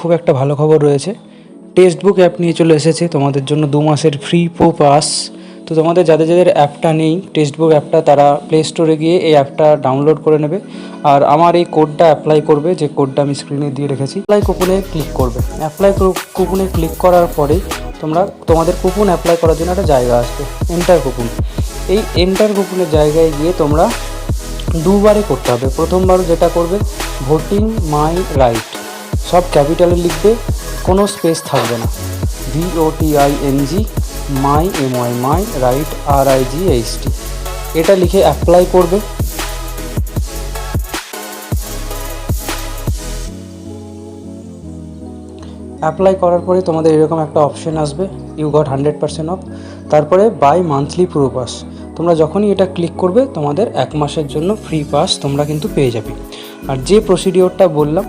খুব একটা ভালো খবর রয়েছে। টেক্সটবুক অ্যাপ নিয়ে চলে এসেছে তোমাদের জন্য 2 মাসের ফ্রি প্রো পাস। তো তোমাদের যাদের অ্যাপটা নেই টেক্সটবুক অ্যাপটা, তারা প্লে স্টোরে গিয়ে এই অ্যাপটা ডাউনলোড করে নেবে আর আমার এই কোডটা অ্যাপ্লাই করবে, যে কোডটা আমি স্ক্রিনে দিয়ে রেখেছি। অ্যাপ্লাই কুপনে ক্লিক করবে। অ্যাপ্লাই কুপনে ক্লিক করার পরেই তোমাদের কুপন অ্যাপ্লাই করার জন্য একটা জায়গা আসবে, এন্টার কুপন। এই এন্টার কুপনের জায়গায় গিয়ে তোমরা দুবারে করতে হবে। প্রথমবার যেটা করবে, ভোটিং মাই রাইট, সব ক্যাপিটালে লিখবে, কোনো স্পেস থাকবে না। VOTING my MY my right RIGHT, এটা লিখে অ্যাপ্লাই করবে। অ্যাপ্লাই করার পরে তোমাদের এরকম একটা অপশন আসবে, ইউ গট 100% অফ। তারপরে বাই মান্থলি প্রো পাস, তোমরা যখনই এটা ক্লিক করবে তোমাদের 1 মাসের জন্য ফ্রি পাস তোমরা কিন্তু পেয়ে যাবে। আর যে প্রসিডিওরটা বললাম